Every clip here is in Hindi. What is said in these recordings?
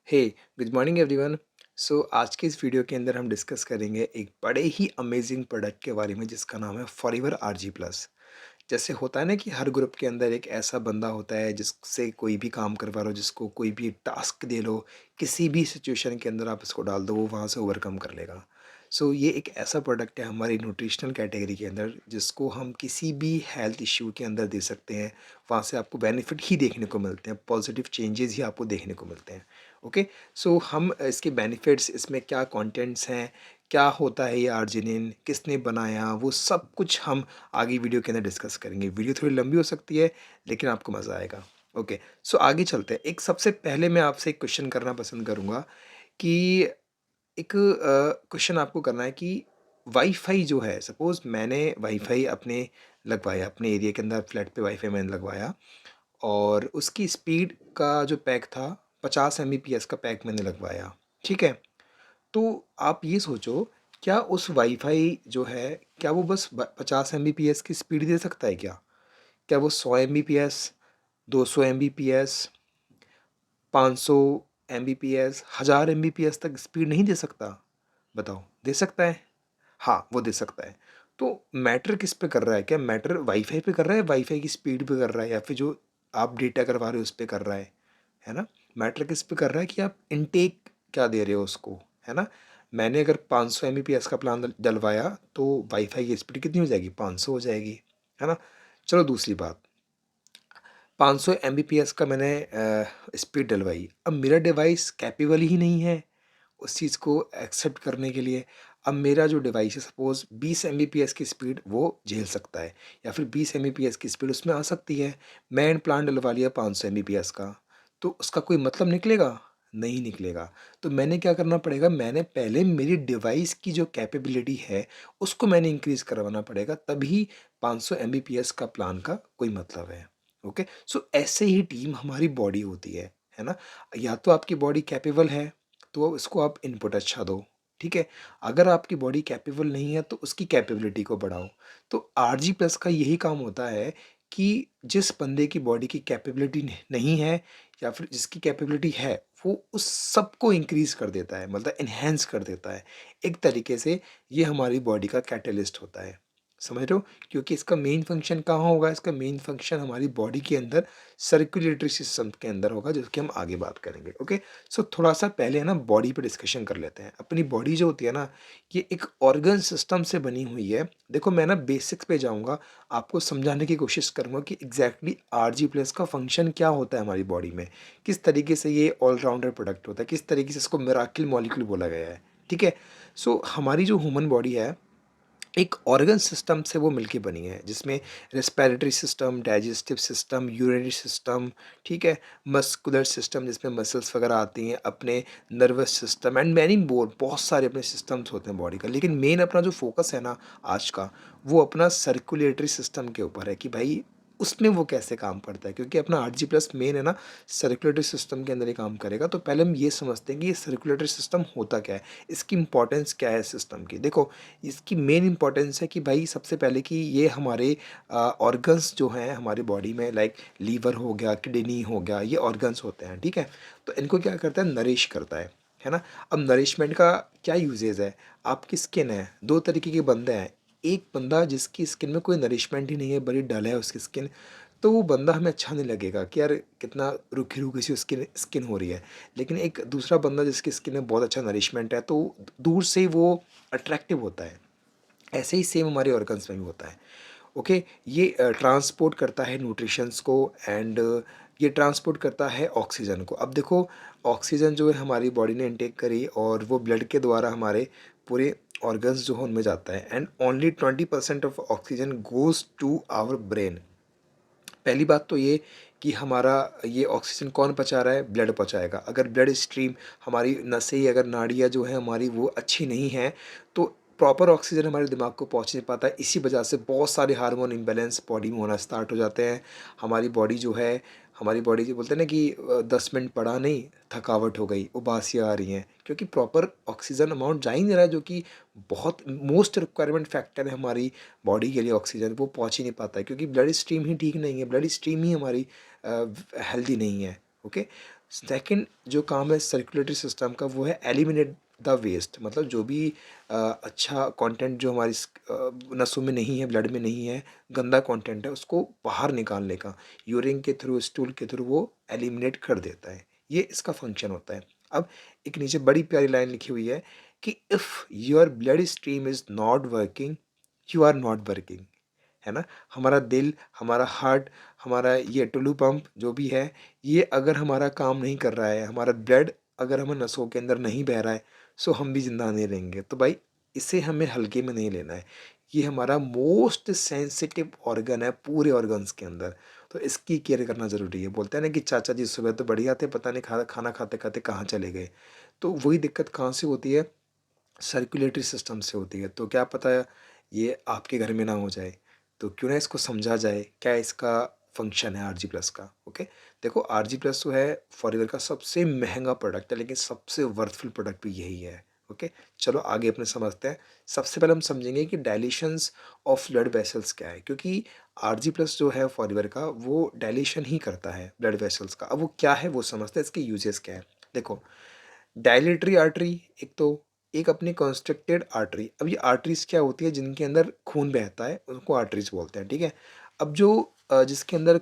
हे गुड मॉर्निंग एवरीवन। आज के इस वीडियो के अंदर हम डिस्कस करेंगे एक बड़े ही अमेजिंग प्रोडक्ट के बारे में जिसका नाम है फॉरएवर आरजी प्लस। जैसे होता है ना कि हर ग्रुप के अंदर एक ऐसा बंदा होता है जिससे कोई भी काम करवा लो, जिसको कोई भी टास्क दे लो, किसी भी सिचुएशन के अंदर आप उसको डाल दो, वो वहाँ से ओवरकम कर लेगा। ये एक ऐसा प्रोडक्ट है हमारी न्यूट्रिशनल कैटेगरी के अंदर जिसको हम किसी भी हेल्थ इश्यू के अंदर दे सकते हैं। वहाँ से आपको बेनिफिट ही देखने को मिलते हैं, पॉजिटिव चेंजेस ही आपको देखने को मिलते हैं। ओके। हम इसके बेनिफिट्स, इसमें क्या कंटेंट्स हैं, क्या होता है ये आर्जिनिन, किसने बनाया, वो सब कुछ हम आगे वीडियो के अंदर डिस्कस करेंगे। वीडियो थोड़ी लंबी हो सकती है लेकिन आपको मज़ा आएगा। ओके। आगे चलते हैं। एक सबसे पहले मैं आपसे एक क्वेश्चन करना पसंद करूँगा कि एक क्वेश्चन आपको करना है कि वाईफ़ाई जो है, सपोज़ मैंने वाईफ़ाई अपने लगवाया, अपने एरिया के अंदर फ्लैट पे वाईफ़ाई मैंने लगवाया और उसकी स्पीड का जो पैक था 50 एमबीपीएस का पैक मैंने लगवाया, ठीक है? तो आप ये सोचो, क्या उस वाईफ़ाई जो है, क्या वो बस ब 50 एमबीपीएस की स्पीड दे सकता है क्या? क्या वो 100 एमबीपीएस, 200 एमबीपीएस, 500 एमबीपीएस, 1000 एमबीपीएस तक स्पीड नहीं दे सकता? बताओ, दे सकता है? हाँ, वो दे सकता है। तो मैटर किस पे कर रहा है? क्या मैटर वाईफ़ाई पे कर रहा है, वाईफ़ाई की स्पीड पे कर रहा है, या फिर जो आप डेटा करवा रहे हो उस पे कर रहा है ना? मैटर किस पे कर रहा है कि आप इनटेक क्या दे रहे हो उसको, है ना? मैंने अगर 500 एमबीपीएस का प्लान डलवाया तो वाईफ़ाई की स्पीड कितनी हो जाएगी? 500 हो जाएगी, है ना? चलो दूसरी बात, 500 एमबीपीएस का मैंने स्पीड डलवाई। अब मेरा डिवाइस कैपेबल ही नहीं है उस चीज़ को एक्सेप्ट करने के लिए। अब मेरा जो डिवाइस है, सपोज़ 20 एमबीपीएस की स्पीड वो झेल सकता है या फिर 20 एमबीपीएस की स्पीड उसमें आ सकती है। मैंने प्लान डलवा लिया 500 एमबीपीएस का, तो उसका कोई मतलब निकलेगा? नहीं निकलेगा। तो मैंने क्या करना पड़ेगा, मैंने पहले मेरी डिवाइस की जो कैपेबिलिटी है उसको मैंने इंक्रीज़ करवाना पड़ेगा, तभी 500 एमबीपीएस का प्लान का कोई मतलब है। ओके। ऐसे ही टीम हमारी बॉडी होती है ना? या तो आपकी बॉडी कैपेबल है तो इसको आप इनपुट अच्छा दो, ठीक है? अगर आपकी बॉडी कैपेबल नहीं है तो उसकी कैपेबिलिटी को बढ़ाओ। तो आरजी प्लस का यही काम होता है कि जिस बंदे की बॉडी की कैपेबिलिटी नहीं है या फिर जिसकी कैपेबिलिटी है, वो उस सबको इंक्रीज़ कर देता है, मतलब एनहांस कर देता है। एक तरीके से ये हमारी बॉडी का कैटलिस्ट होता है। समझ रहे हो? क्योंकि इसका मेन फंक्शन कहाँ होगा? इसका मेन फंक्शन हमारी बॉडी के अंदर सर्कुलेटरी सिस्टम के अंदर होगा, जिसकी हम आगे बात करेंगे। ओके। थोड़ा-सा पहले है ना बॉडी पे डिस्कशन कर लेते हैं। अपनी बॉडी जो होती है ना, ये एक ऑर्गन सिस्टम से बनी हुई है। देखो, मैं ना बेसिक्स पे जाऊँगा, आपको समझाने की कोशिश करूँगा कि एग्ज़ैक्टली आरजी प्लस का फंक्शन क्या होता है हमारी बॉडी में। किस तरीके से ये ऑल-राउंडर प्रोडक्ट होता है, किस तरीके से इसको मिराकिल मॉलिक्यूल बोला गया है। ठीक है? हमारी जो ह्यूमन बॉडी है, एक ऑर्गन सिस्टम से वो मिलके बनी है, जिसमें respiratory system, digestive system, urinary system, ठीक है, मस्कुलर सिस्टम जिसमें मसल्स वगैरह आती हैं, अपने nervous system and many more, बहुत सारे अपने सिस्टम्स होते हैं बॉडी का। लेकिन मेन अपना जो फोकस है ना आज का, वो अपना सर्कुलेटरी सिस्टम के ऊपर है कि भाई उसमें वो कैसे काम करता है, क्योंकि अपना आर जी प्लस मेन है ना सर्कुलेटरी सिस्टम के अंदर ही काम करेगा। तो पहले हम ये समझते हैं कि ये सर्कुलेटरी सिस्टम होता क्या है, इसकी इंपॉर्टेंस क्या है सिस्टम की। देखो, इसकी मेन इंपॉर्टेंस है कि भाई सबसे पहले कि ये हमारे ऑर्गन्स जो हैं हमारी बॉडी में, लाइक लीवर हो गया, किडनी हो गया, ये ऑर्गन्स होते हैं, ठीक है? तो इनको क्या करता है, नरिश करता है ना? अब नरिशमेंट का क्या यूजेज है? आपकी स्किन है, दो तरीके के बंदे हैं। एक बंदा जिसकी स्किन में कोई नरिशमेंट ही नहीं है, बड़ी डल है उसकी स्किन, तो वो बंदा हमें अच्छा नहीं लगेगा कि यार कितना रूखी रूखी सी उसकी स्किन हो रही है। लेकिन एक दूसरा बंदा जिसकी स्किन में बहुत अच्छा नरिशमेंट है, तो दूर से वो अट्रैक्टिव होता है। ऐसे ही सेम हमारे ऑर्गन्स में भी होता है। ओके। ये ट्रांसपोर्ट करता है न्यूट्रिशंस को एंड ये ट्रांसपोर्ट करता है ऑक्सीजन को। अब देखो, ऑक्सीजन जो है हमारी बॉडी ने इनटेक करी और वो ब्लड के द्वारा हमारे पूरे ऑर्गन्स जो है उनमें जाता है, and only 20% of oxygen goes to our brain. पहली बात तो ये कि हमारा ये ऑक्सीजन कौन पहुँचा रहा है? ब्लड पहुँचाएगा। अगर ब्लड स्ट्रीम, हमारी नसें, अगर नाड़ियाँ जो हैं हमारी वो अच्छी नहीं हैं, तो प्रॉपर ऑक्सीजन हमारे दिमाग को पहुँच नहीं पाता है। इसी वजह से बहुत सारे हार्मोन इम्बैलेंस बॉडी में होना स्टार्ट हो जाते हैं। हमारी बॉडी जो है, हमारी बॉडी जो बोलते हैं ना कि 10 मिनट पड़ा नहीं, थकावट हो गई, उबासियाँ आ रही हैं, क्योंकि प्रॉपर ऑक्सीजन अमाउंट जा ही नहीं रहा है, जो कि बहुत मोस्ट रिक्वायरमेंट फैक्टर है हमारी बॉडी के लिए। ऑक्सीजन वो पहुंच ही नहीं पाता है क्योंकि ब्लड स्ट्रीम ही ठीक नहीं है, ब्लड स्ट्रीम ही हमारी हेल्दी नहीं है। ओके। सेकंड जो काम है सर्कुलेटरी सिस्टम का वो है एलिमिनेट द वेस्ट, मतलब जो भी अच्छा कंटेंट जो हमारी नसों में नहीं है, ब्लड में नहीं है, गंदा कंटेंट है, उसको बाहर निकालने का यूरिन के थ्रू, स्टूल के थ्रू वो एलिमिनेट कर देता है। ये इसका फंक्शन होता है। अब एक नीचे बड़ी प्यारी लाइन लिखी हुई है कि if your blood stream is not working, you are not working, है ना? हमारा दिल, हमारा हार्ट, हमारा ये टुल्लू पंप जो भी है, ये अगर हमारा काम नहीं कर रहा है, हमारा ब्लड अगर हमें नसों के अंदर नहीं बह रहा है, सो हम भी ज़िंदा नहीं रहेंगे। तो भाई इसे हमें हल्के में नहीं लेना है। ये हमारा मोस्ट सेंसिटिव ऑर्गन है पूरे ऑर्गन्स के अंदर, तो इसकी केयर करना ज़रूरी है। बोलते हैं ना कि चाचा जी सुबह तो बढ़िया थे, पता नहीं खाना खाते-खाते कहाँ चले गए। तो वही दिक्कत कहाँ से होती है? सर्कुलेटरी सिस्टम से होती है। तो क्या पता ये आपके घर में ना हो जाए, तो क्यों ना इसको समझा जाए क्या इसका फंक्शन है आरजी प्लस का। ओके, देखो आरजी प्लस जो है फॉरएवर का सबसे महंगा प्रोडक्ट है, लेकिन सबसे वर्थफुल प्रोडक्ट भी यही है। ओके, चलो आगे अपने समझते हैं। सबसे पहले हम समझेंगे कि डायलिशंस ऑफ ब्लड वेसल्स क्या है, क्योंकि आरजी प्लस जो है फॉरएवर का वो डायलिशन ही करता है ब्लड वेसल्स का। अब वो क्या है वो समझते हैं, इसके यूजेस क्या है। देखो, डायलेटरी आर्टरी एक तो, एक अपनी कंस्ट्रक्टेड आर्टरी। अब ये आर्टरीज क्या होती है? जिनके अंदर खून बहता है उनको आर्टरीज बोलते हैं, ठीक है। अब जो जिसके अंदर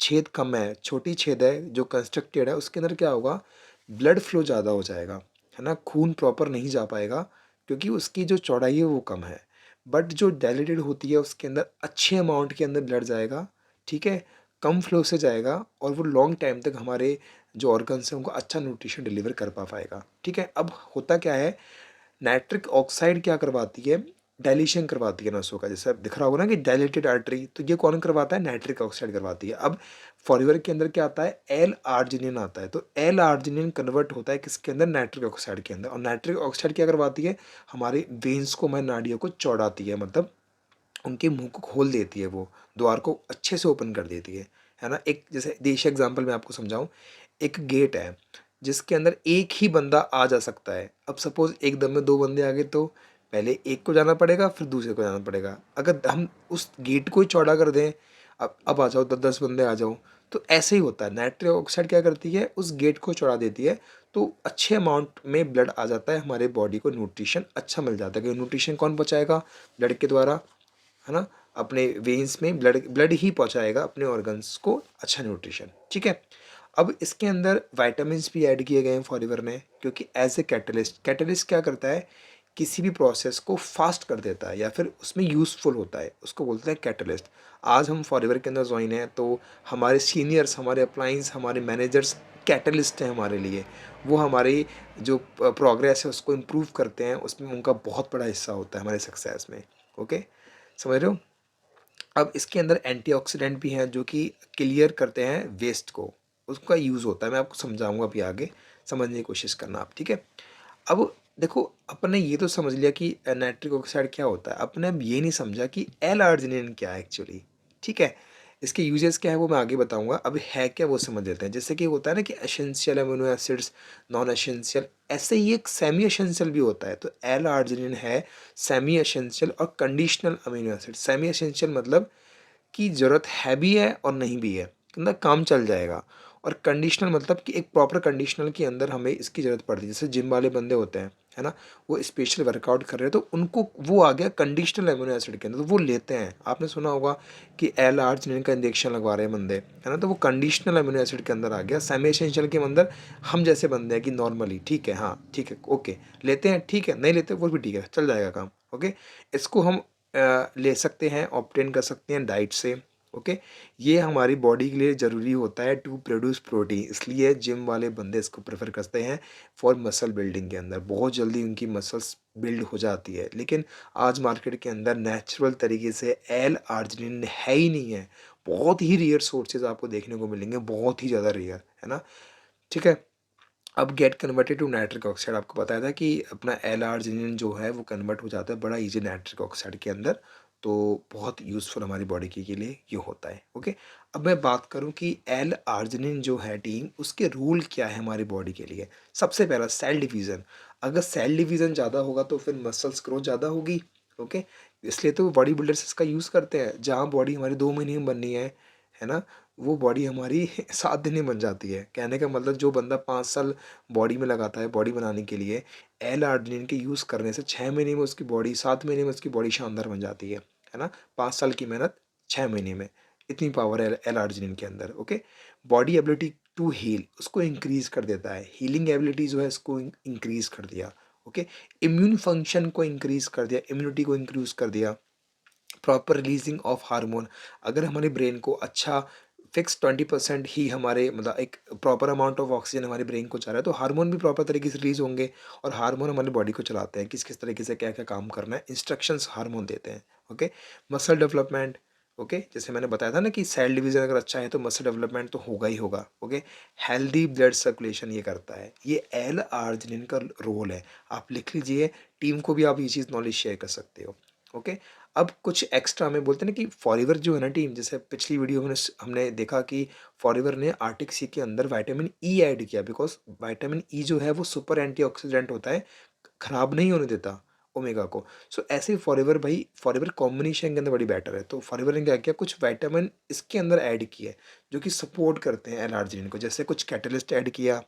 छेद कम है, छोटी छेद है, जो कंस्ट्रक्टेड है, उसके अंदर क्या होगा? ब्लड फ्लो ज़्यादा हो जाएगा, है ना? खून प्रॉपर नहीं जा पाएगा क्योंकि उसकी जो चौड़ाई है वो कम है। बट जो डायलेटेड होती है उसके अंदर अच्छे अमाउंट के अंदर ब्लड जाएगा, ठीक है, कम फ्लो से जाएगा, और वो लॉन्ग टाइम तक हमारे जो ऑर्गन्स हैं उनको अच्छा न्यूट्रिशन डिलीवर कर पाएगा, ठीक है। अब होता क्या है, नाइट्रिक ऑक्साइड क्या करवाती है? डायलेशन करवाती है नसों का। जैसे अब दिख रहा होगा ना कि डायलेटेड आर्टरी, तो ये कौन करवाता है? नाइट्रिक ऑक्साइड करवाती है। अब फॉरएवर के अंदर क्या आता है? एल आर्जिनिन आता है, तो एल आर्जिनिन कन्वर्ट होता है किसके अंदर? नाइट्रिक ऑक्साइड के अंदर। और नाइट्रिक ऑक्साइड क्या करवाती है? हमारे वेन्स को, हमारी नाड़ियों को चौड़ाती है, मतलब उनके मुंह को खोल देती है, वो द्वार को अच्छे से ओपन कर देती है ना। एक जैसे देश एग्जांपल मैं आपको समझाऊं, एक गेट है जिसके अंदर एक ही बंदा आ जा सकता है। अब सपोज एक दम में दो बंदे आ गए, तो पहले एक को जाना पड़ेगा, फिर दूसरे को जाना पड़ेगा। अगर हम उस गेट को ही चौड़ा कर दें, अब आ जाओ, 10 10 बंदे आ जाओ, तो ऐसे ही होता है। नाइट्रिक ऑक्साइड क्या करती है? उस गेट को चौड़ा देती है, तो अच्छे अमाउंट में ब्लड आ जाता है, हमारे बॉडी को न्यूट्रिशन अच्छा मिल जाता है। क्योंकि न्यूट्रिशन कौन पहुँचाएगा? ब्लड के द्वारा, है ना। अपने वेन्स में ब्लड ब्लड ही पहुंचाएगा अपने ऑर्गन्स को अच्छा न्यूट्रिशन, ठीक है। अब इसके अंदर वाइटामिन भी ऐड किए गए हैं फॉरएवर में, क्योंकि एज ए कैटलिस्ट, कैटलिस्ट क्या करता है? किसी भी प्रोसेस को फास्ट कर देता है या फिर उसमें यूज़फुल होता है, उसको बोलते हैं कैटलिस्ट। आज हम फॉरएवर के अंदर ज्वाइन हैं, तो हमारे सीनियर्स, हमारे अप्लाइंस, हमारे मैनेजर्स कैटलिस्ट हैं हमारे लिए। वो हमारी जो प्रोग्रेस है उसको इम्प्रूव करते हैं, उसमें उनका बहुत बड़ा हिस्सा होता है हमारे सक्सेस में। ओके, समझ रहे हो? अब इसके अंदर एंटीऑक्सीडेंट भी हैं जो कि क्लियर करते हैं वेस्ट को, उसका यूज़ होता है। मैं आपको समझाऊंगा अभी आगे, समझने की कोशिश करना आप, ठीक है। अब देखो, अपन ने ये तो समझ लिया कि नाइट्रिक ऑक्साइड क्या होता है, अपने अब ये नहीं समझा कि एल आर्जिनिन क्या है एक्चुअली, ठीक है। इसके यूजेस क्या है वो मैं आगे बताऊंगा, अब है क्या वो समझ लेते हैं। जैसे कि होता है ना कि essential amino acids, non essential, ऐसे ही एक सेमी एसेंशियल भी होता है। तो एल आर्जिनिन है सेमी एसेंशियल और conditional amino acid. Semi essential मतलब की ज़रूरत है भी है और नहीं भी है, मतलब काम चल जाएगा। और कंडीशनल मतलब कि एक प्रॉपर कंडीशनल के अंदर हमें इसकी ज़रूरत पड़ती है। जैसे जिम वाले बंदे होते हैं, है ना, वो स्पेशल वर्कआउट कर रहे हैं, तो उनको वो आ गया कंडीशनल एमिनो एसिड के अंदर, तो वो लेते हैं। आपने सुना होगा कि एल आर्जिनिन का इंजेक्शन लगवा रहे हैं बंदे, है ना, तो वो कंडीशनल एमिनो एसिड के अंदर आ गया। सेमी एसेंशियल के अंदर हम जैसे बंदे हैं कि नॉर्मली ठीक है, हाँ ठीक है, ओके लेते हैं, ठीक है, नहीं लेते वो भी ठीक है, चल जाएगा काम। ओके, इसको हम ले सकते हैं, ऑब्टेन कर सकते हैं डाइट से। ओके, ये हमारी बॉडी के लिए ज़रूरी होता है टू प्रोड्यूस प्रोटीन, इसलिए जिम वाले बंदे इसको प्रेफर करते हैं फॉर मसल बिल्डिंग के अंदर। बहुत जल्दी उनकी मसल्स बिल्ड हो जाती है। लेकिन आज मार्केट के अंदर नेचुरल तरीके से एल आर्जिनिन है ही नहीं है। बहुत ही रेयर सोर्सेज आपको देखने को मिलेंगे, बहुत ही ज़्यादा रेयर, है ना, ठीक है। अब get converted to nitric oxide, आपको बताया था कि अपना एल आर्जिनिन जो है वो कन्वर्ट हो जाता है बड़ा इजी नाइट्रिक ऑक्साइड के अंदर। तो बहुत यूज़फुल हमारी बॉडी के लिए ये होता है। ओके, अब मैं बात करूं कि एल आर्जिनिन जो है टीम, उसके रूल क्या है हमारी बॉडी के लिए। सबसे पहला सेल डिवीज़न। अगर सेल डिवीज़न ज़्यादा होगा तो फिर मसल्स ग्रोथ ज़्यादा होगी। ओके, इसलिए तो बॉडी बिल्डर्स इसका यूज़ करते हैं। जहाँ बॉडी हमारी 2 महीने में बननी है ना, वो बॉडी हमारी 7 दिन में बन जाती है। कहने का मतलब जो बंदा 5 साल बॉडी में लगाता है बॉडी बनाने के लिए, L-आर्जिनिन के यूज़ करने से 6 महीने में उसकी बॉडी, 7 महीने में उसकी बॉडी शानदार बन जाती है ना? 5 साल की मेहनत 6 महीने में, इतनी पावर है L-आर्जिनिन के अंदर, okay? Body ability to heal उसको इंक्रीज़ कर देता है, हीलिंग एबिलिटी जो है इसको इंक्रीज़ कर दिया, ओके? इम्यून फंक्शन को इंक्रीज़ कर दिया, इम्यूनिटी को इंक्रीज़ कर दिया। प्रॉपर रिलीजिंग ऑफ हार्मोन, अगर हमारे ब्रेन को अच्छा फिक्स 20% ही हमारे मतलब एक प्रॉपर अमाउंट ऑफ ऑक्सीजन हमारे ब्रेन को जा रहा है, तो हार्मोन भी प्रॉपर तरीके से रिलीज होंगे। और हार्मोन हमारी बॉडी को चलाते हैं, किस किस तरीके से क्या क्या काम करना है, इंस्ट्रक्शंस हार्मोन देते हैं, ओके? मसल डेवलपमेंट, ओके, जैसे मैंने बताया था ना कि सेल डिवीजन अगर अच्छा है तो मसल डेवलपमेंट तो होगा ही होगा, ओके? हेल्दी ब्लड सर्कुलेशन ये करता है, ये एल आर्जिनिन का रोल है। आप लिख लीजिए, टीम को भी आप ये चीज़ नॉलेज शेयर कर सकते हो, ओके? अब कुछ एक्स्ट्रा में बोलते हैं ना कि फॉरएवर जो है ना टीम, जैसे पिछली वीडियो में हमने देखा कि फॉरएवर ने आर्टिक सी के अंदर विटामिन ई ऐड किया, बिकॉज विटामिन ई जो है वो सुपर एंटीऑक्सीडेंट होता है, खराब नहीं होने देता ओमेगा को। सो ऐसे ही फॉरएवर भाई, फॉरएवर कॉम्बिनेशन के अंदर बड़ी बेटर है, तो फॉरएवर ने क्या किया, कुछ विटामिन इसके अंदर ऐड किए जो कि सपोर्ट करते हैं एल को, जैसे कुछ कैटलिस्ट ऐड किया,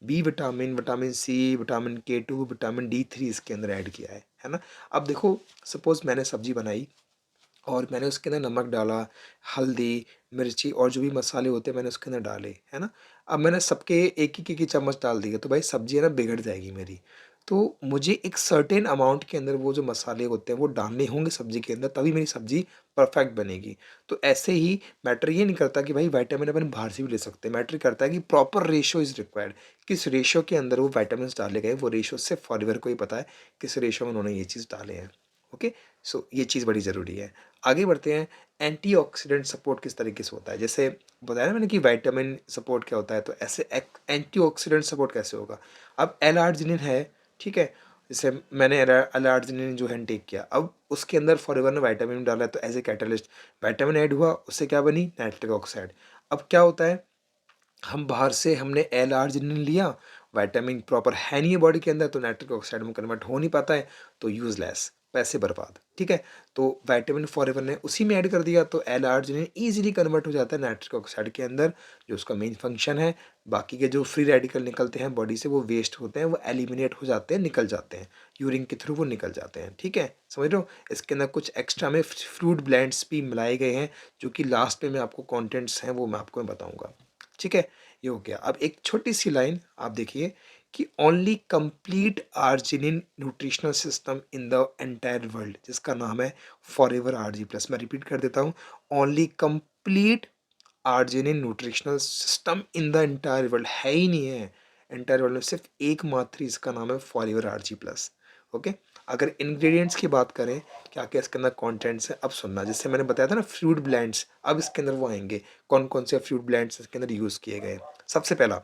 B vitamin, vitamin C, vitamin K2, vitamin D3 इसके अंदर ऐड किया है ना? अब देखो, सपोज़ मैंने सब्ज़ी बनाई और मैंने उसके अंदर नमक डाला, हल्दी, मिर्ची और जो भी मसाले होते हैं मैंने उसके अंदर डाले, है ना? अब मैंने सबके एक ही चम्मच डाल दिए, तो भाई सब्ज़ी है ना बिगड़ जाएगी मेरी। तो मुझे एक सर्टेन अमाउंट के अंदर वो जो मसाले होते हैं वो डालने होंगे सब्ज़ी के अंदर, तभी मेरी सब्ज़ी परफेक्ट बनेगी। तो ऐसे ही मैटर ये नहीं करता कि भाई विटामिन अपन बाहर से भी ले सकते हैं, मैटर करता है कि प्रॉपर रेशियो इज़ रिक्वायर्ड। किस रेशियो के अंदर वो विटामिन्स डाले गए, वो रेशियो सिर्फ फॉरएवर को ही पता है, किस रेशियो में उन्होंने ये चीज़ डाले हैं, ओके? सो ये चीज़ बड़ी ज़रूरी है। आगे बढ़ते हैं, एंटीऑक्सीडेंट सपोर्ट किस तरीके से होता है? जैसे बताया ना मैंने कि विटामिन सपोर्ट क्या होता है, तो ऐसे एंटीऑक्सीडेंट सपोर्ट कैसे होगा? अब एल-आर्जिनिन है, ठीक है? जैसे मैंने एल-आर्जिनिन जो है इनटेक किया, अब उसके अंदर फॉरएवर ने विटामिन डाला है, तो as a catalyst vitamin add हुआ, उससे क्या बनी? Nitric oxide. अब क्या होता है, हम बाहर से हमने एल-आर्जिनिन लिया, विटामिन प्रॉपर है नहीं है बॉडी के अंदर, तो नाइट्रिक ऑक्साइड में कन्वर्ट हो नहीं पाता है, तो यूज़लेस, पैसे बर्बाद, ठीक है? तो विटामिन फॉरएवर ने उसी में ऐड कर दिया, तो एल-आर्जिनिन ईज़िली कन्वर्ट हो जाता है नाइट्रिक ऑक्साइड के अंदर, जो उसका मेन फंक्शन है। बाकी के जो फ्री रेडिकल निकलते हैं बॉडी से, वो वेस्ट होते हैं, वो एलिमिनेट हो जाते हैं, निकल जाते हैं, यूरिन के थ्रू वो निकल जाते हैं, ठीक है? समझ रहे हो? इसके अंदर कुछ एक्स्ट्रा में फ्रूट ब्लेंड्स भी मिलाए गए हैं, जो कि लास्ट में मैं आपको कंटेंट्स हैं वो मैं आपको बताऊँगा, ठीक है? ये हो गया। अब एक छोटी-सी लाइन आप देखिए कि only complete arginine nutritional system in the entire world, जिसका नाम है फॉरएवर आरजी प्लस। मैं रिपीट कर देता हूँ, only complete arginine nutritional system in the entire world, है ही नहीं है एंटायर वर्ल्ड में, सिर्फ एकमात्र ही इसका नाम है फॉरएवर आरजी प्लस, ओके? अगर इंग्रेडिएंट्स की बात करें, क्या क्या इसके अंदर कंटेंट्स है, अब सुनना। जैसे मैंने बताया था ना फ्रूट ब्लेंड्स, अब इसके अंदर वो आएंगे, कौन कौन से फ्रूट ब्लेंड्स इसके अंदर यूज़ किए गए। सबसे पहला,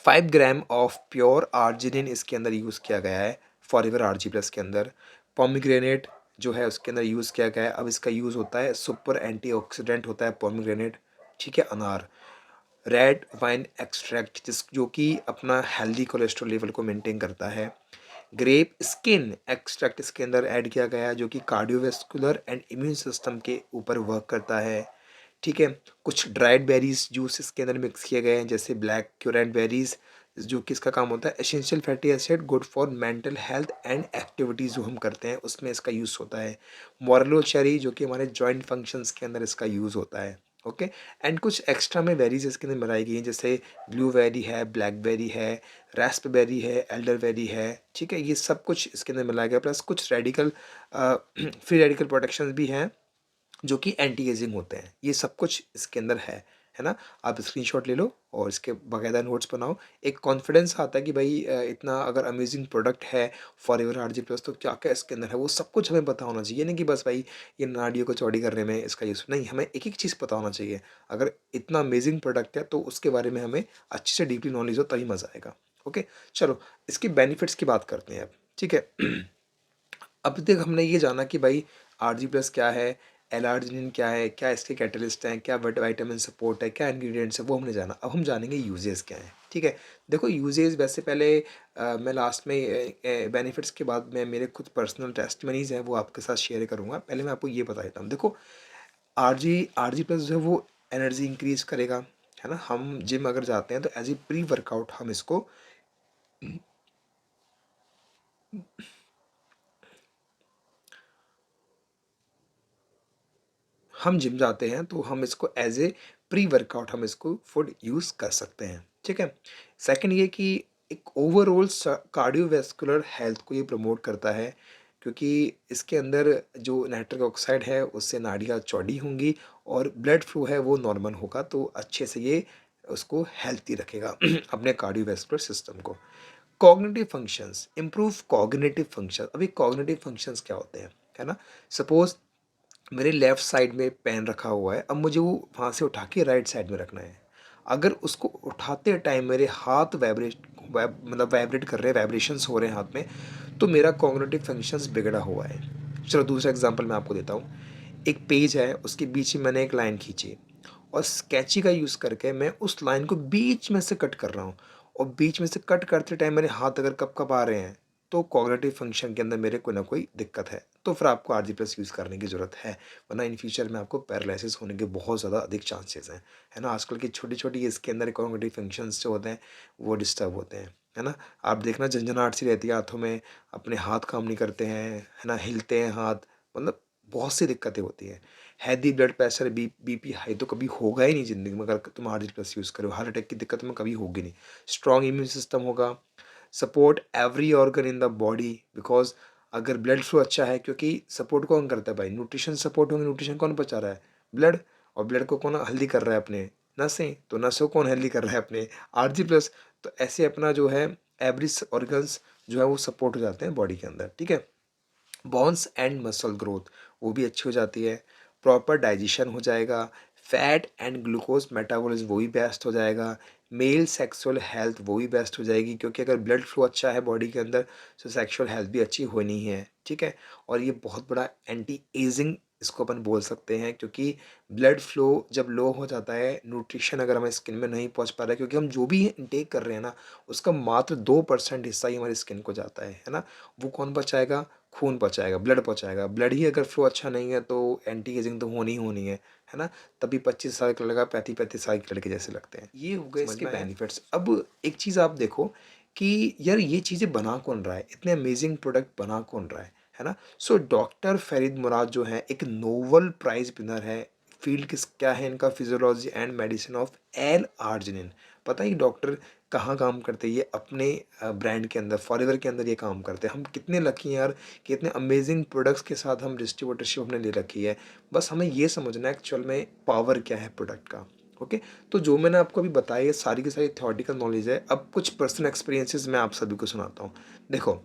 5 ग्राम ऑफ प्योर आर्जिनिन इसके अंदर यूज़ किया गया है फॉरएवर आरजी प्लस के अंदर। पोमीग्रेनेट जो है उसके अंदर यूज़ किया गया है, अब इसका यूज़ होता है, सुपर एंटीऑक्सीडेंट होता है पोमीग्रेनेट, ठीक है? अनार, रेड वाइन एक्सट्रैक्ट जो कि अपना हेल्दी कोलेस्ट्रॉल लेवल को मेंटेन करता है। ग्रेप स्किन एक्सट्रैक्ट इसके अंदर ऐड किया गया है, जो कि कार्डियोवैस्कुलर एंड इम्यून सिस्टम के ऊपर वर्क करता है, ठीक है? कुछ ड्राइड बेरीज जूस इसके अंदर मिक्स किए गए हैं, जैसे ब्लैक क्यूरेंट बेरीज, जो कि इसका काम होता है essential fatty acid good for mental health and activities जो हम करते हैं उसमें इसका यूज़ होता है। मोरलो चेरी जो कि हमारे जॉइंट फंक्शंस के अंदर इसका यूज़ होता है, ओके? एंड कुछ एक्स्ट्रा में बेरीज इसके अंदर मिलाई गई हैं, जैसे ब्लूबेरी है, ब्लैकबेरी है, रास्पबेरी है, एल्डरबेरी है, ठीक है? ये सब कुछ इसके अंदर मिलाया गया, प्लस कुछ रेडिकल फ्री रेडिकल प्रोटेक्शन भी हैं, जो कि एंटी एजिंग होते हैं। ये सब कुछ इसके अंदर है ना? आप स्क्रीनशॉट ले लो और इसके बाकायदा नोट्स बनाओ। एक कॉन्फिडेंस आता है कि भाई इतना अगर अमेजिंग प्रोडक्ट है फॉरएवर आरजी प्लस, तो क्या-क्या इसके अंदर है वो सब कुछ हमें पता होना चाहिए। ये नहीं कि बस भाई ये नाड़ियों को चौड़ी करने में इसका यूज़, नहीं, हमें एक-एक चीज़ पता होना चाहिए। अगर इतना अमेजिंग प्रोडक्ट है तो उसके बारे में हमें अच्छे से डीपली नॉलेज हो, तभी मज़ा आएगा। ओके? चलो इसके बेनिफिट्स की बात करते हैं अब, ठीक है? अब तक हमने ये जाना कि भाई आरजी प्लस क्या है, एल-आर्जिनिन क्या है, क्या इसके कैटलिस्ट हैं, क्या विटामिन सपोर्ट है, क्या इंग्रेडिएंट्स है, वो हमने जाना। अब हम जानेंगे यूजेस क्या हैं, ठीक है? देखो यूजेस वैसे पहले मैं लास्ट में बेनिफिट्स के बाद मैं मेरे खुद पर्सनल टेस्टिमनीज़ हैं वो आपके साथ शेयर करूँगा। पहले मैं आपको ये बता देता हूँ। देखो आरजी आरजी प्लस जो है वो एनर्जी इंक्रीज़ करेगा, है ना? हम जिम अगर जाते हैं तो एज़ ए प्री वर्कआउट हम जिम जाते हैं तो हम इसको एज़ ए प्री वर्कआउट हम इसको फूड यूज़ कर सकते हैं, ठीक है? सेकंड ये कि एक ओवरऑल कार्डियोवैस्कुलर हेल्थ को ये प्रमोट करता है, क्योंकि इसके अंदर जो नाइट्रिक ऑक्साइड है उससे नाड़ियाँ चौड़ी होंगी और ब्लड फ्लो है वो नॉर्मल होगा, तो अच्छे से ये उसको हेल्थी रखेगा अपने कार्डियोवैस्कुलर सिस्टम को। Cognitive functions, improve cognitive function. अभी कॉग्निटिव फंक्शंस क्या होते हैं, है ना? सपोज मेरे लेफ़्ट साइड में पेन रखा हुआ है, अब मुझे वो वहाँ से उठा के राइट साइड में रखना है। अगर उसको उठाते टाइम मेरे हाथ वाइब्रेट कर रहे हैं, वाइब्रेशंस हो रहे हैं हाथ में, तो मेरा कॉग्निटिव फंक्शंस बिगड़ा हुआ है। चलो दूसरा एग्जांपल मैं आपको देता हूँ। एक पेज है, उसके बीच में मैंने एक लाइन खींची और स्केची का यूज़ करके मैं उस लाइन को बीच में से कट कर रहा हूँ, और बीच में से कट करते टाइम मेरे हाथ अगर कँप-कँपा आ रहे हैं, तो कॉग्निटिव फंक्शन के अंदर मेरे कोई ना कोई दिक्कत है। तो फिर आपको आरजी प्लस यूज़ करने की ज़रूरत है, वरना इन फ्यूचर में आपको पैरालिसिस होने के बहुत ज़्यादा अधिक चांसेस हैं, है ना? आजकल की छोटी-छोटी इसके अंदर कॉग्निटिव फंक्शंस जो होते हैं, वो डिस्टर्ब होते हैं, है ना? आप देखना झनझनाहट सी रहती है हाथों में, अपने हाथ काम नहीं करते हैं, है ना? हिलते हैं हाथ, मतलब बहुत सी दिक्कतें होती हैं। Heavy blood pressure, BP high तो कभी होगा ही नहीं ज़िंदगी में अगर तुम आरजी प्लस यूज़ करो, हार्ट अटैक की दिक्कत में कभी होगी नहीं। स्ट्रॉन्ग इम्यून सिस्टम होगा, support every organ in the body, because अगर ब्लड फ्लो अच्छा है, क्योंकि सपोर्ट कौन करता है भाई? न्यूट्रिशन सपोर्ट होंगे, न्यूट्रिशन कौन पहुँचा रहा है? ब्लड। और ब्लड को कौन हेल्दी कर रहा है? अपने नसें, तो नसों को कौन हेल्दी कर रहा है? अपने आरजी प्लस। तो ऐसे अपना जो है एवरी ऑर्गन्स जो है वो सपोर्ट हो जाते हैं बॉडी के अंदर, ठीक है? बोन्स एंड मसल ग्रोथ वो भी अच्छी हो जाती है, प्रॉपर डाइजेशन हो जाएगा, फैट एंड ग्लूकोज मेटाबॉलिज्म वो भी बेस्ट हो जाएगा, मेल सेक्सुअल हेल्थ वो भी बेस्ट हो जाएगी, क्योंकि अगर ब्लड फ्लो अच्छा है बॉडी के अंदर तो सेक्सुअल हेल्थ भी अच्छी होनी है, ठीक है? और ये बहुत बड़ा एंटी एजिंग इसको अपन बोल सकते हैं, क्योंकि ब्लड फ्लो जब लो हो जाता है, न्यूट्रिशन अगर हमारे स्किन में नहीं पहुंच पा रहा है, क्योंकि हम जो भी इनटेक कर रहे हैं ना, उसका मात्र 2% हिस्सा ही हमारी स्किन को जाता है ना? वो कौन बचाएगा? खून पहुँचाएगा, ब्लड पहुँचाएगा। ब्लड ही अगर फ्लो अच्छा नहीं है तो एंटी एजिंग तो होनी ही होनी है ना? तभी 25 साल का लड़का 35-35 साल के लड़के जैसे लगते हैं। ये हो गए इसके बेनिफिट्स। अब एक चीज़ आप देखो कि यार ये चीज़ें बना कौन रहा है? इतने अमेजिंग प्रोडक्ट बना कौन रहा है ना? सो डॉक्टर फरीद मुराद जो हैं एक नोबेल प्राइज़ विनर है। फ़ील्ड क्या है इनका? Physiology and medicine of L-arginine. पता है ये डॉक्टर कहाँ काम करते हैं? ये अपने ब्रांड के अंदर, फॉरएवर के अंदर ये काम करते हैं। हम कितने लकी हैं यार कि इतने अमेजिंग प्रोडक्ट्स के साथ हम डिस्ट्रीब्यूटरशिप हमने ले रखी है। बस हमें ये समझना है एक्चुअल में पावर क्या है प्रोडक्ट का, ओके? तो जो मैंने आपको अभी बताया ये सारी की सारी थ्योरेटिकल नॉलेज है। अब कुछ पर्सनल एक्सपीरियंसेस मैं आप सभी को सुनाता हूँ। देखो,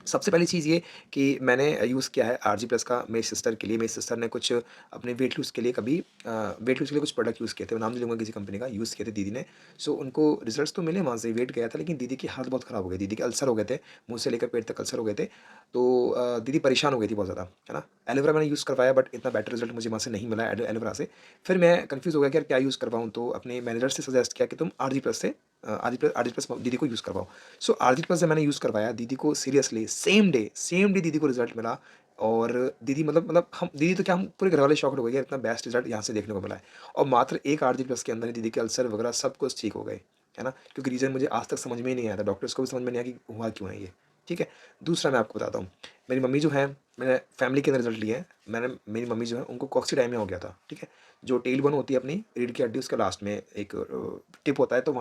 सबसे पहली चीज़ ये कि मैंने यूज़ किया है आरजी प्लस का मेरी सिस्टर के लिए। मेरी सिस्टर ने कुछ अपने वेट लूज़ के लिए कभी वेट लूज़ के लिए कुछ प्रोडक्ट यूज़ किए थे, मैं नाम नहीं लूँगा किसी कंपनी का, यूज़ किए थे दीदी ने। सो उनको रिजल्ट्स तो मिले, वहाँ से वेट गया था, लेकिन दीदी की हालत बहुत ख़राब हो गई। दीदी के अल्सर हो गए थे, मुँह से लेकर पेट तक अल्सर हो गए थे। तो दीदी परेशान हो गई थी बहुत ज़्यादा, है ना? एलोवेरा मैंने यूज़ करवाया बट इतना बेटर रिजल्ट मुझे वहाँ से नहीं मिला एलोवेरा से। फिर मैं कन्फ्यूज़ हो गया कि यार क्या यूज़ करवाऊँ? तो अपने मैनेजर से सजेस्ट किया कि तुम आरजी प्लस से आरजी प्लस दीदी को यूज़ करवाओ। सो आरजी प्लस जब मैंने यूज़ करवाया दीदी को, सीरियसली सेम डे दीदी को रिजल्ट मिला। और दीदी मतलब हम दीदी तो क्या, हम पूरे घर वाले शॉक्ड हो गए यार, इतना बेस्ट रिजल्ट यहाँ से देखने को मिला है। और मात्र एक आरजी प्लस के अंदर ही दीदी के अल्सर वगैरह सब कुछ ठीक हो गए, है ना? क्योंकि रीज़न मुझे आज तक समझ में ही नहीं आया था, डॉक्टर्स को भी समझ में नहीं आया कि हुआ क्यों है ये, ठीक है? दूसरा मैं आपको बताता हूँ, मेरी मम्मी जो है, मैंने फैमिली के अंदर रिजल्ट लिए हैं। मेरी मम्मी जो है उनको कॉक्सीडायमिया हो गया था, ठीक है? जो टेल बोन होती है अपनी रीढ़ की हड्डी, उसके लास्ट में एक टिप होता है, तो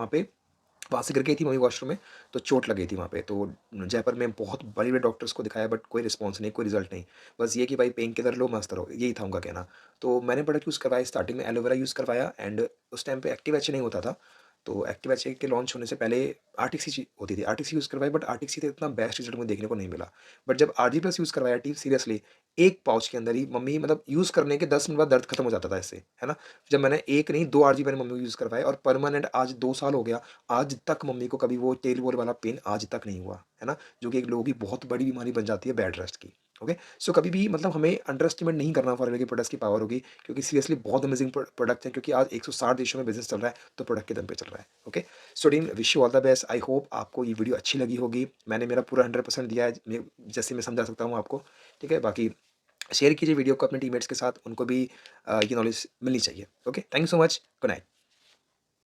वहाँ से गिर गई थी मम्मी वॉशरूम में, तो चोट लग गई थी वहाँ पे। तो जयपुर में बहुत बड़े-बड़े डॉक्टर्स को दिखाया बट कोई रिस्पॉन्स नहीं, कोई रिज़ल्ट नहीं। बस ये कि भाई पेन किलर लो, मस्त रहो, यही था उनका कहना। तो मैंने प्रोडक्ट यूज़ करवाया, स्टार्टिंग में एलोवेरा यूज़ करवाया, एंड उस टाइम पे एक्टिव एच नहीं होता था। तो एक्टिव एच के लॉन्च होने से पहले आर्टिक्सी होती थी, आर्टिक्सी यूज़ करवाई, बट आर्टिक्सी से इतना बेस्ट रिज़ल्ट मुझे देखने को नहीं मिला। बट जब आरजी प्लस यूज़ करवाया टी सीरियसली, एक पाउच के अंदर ही मम्मी, मतलब यूज़ करने के 10 मिनट बाद दर्द खत्म हो जाता था इससे, है ना? जब मैंने 1 नहीं 2 आरजी मैंने मम्मी को यूज़ करवाए और परमानेंट आज 2 साल हो गया, आज तक मम्मी को कभी वो टेल बॉल वाला पेन आज तक नहीं हुआ, है ना? जो कि एक लोगों की बहुत बड़ी बीमारी बन जाती है बेड रेस्ट की, ओके? सो कभी भी मतलब हमें अंडर एस्टिमेट नहीं करना फॉरएवर के प्रोडक्ट्स की पावर होगी, क्योंकि सीरियसली बहुत अमेजिंग प्रोडक्ट है, क्योंकि आज 160 देशों में बिज़नेस चल रहा है, तो प्रोडक्ट के दम पे चल रहा है, okay? So team, wish you all the best. I hope आपको ये वीडियो अच्छी लगी होगी। मैंने मेरा पूरा 100% दिया है, जैसे मैं समझा सकता हूँ आपको, ठीक है? बाकी शेयर कीजिए वीडियो को अपने टीममेट्स के साथ, उनको भी ये नॉलेज मिलनी चाहिए। Okay, thank you so much. Good night.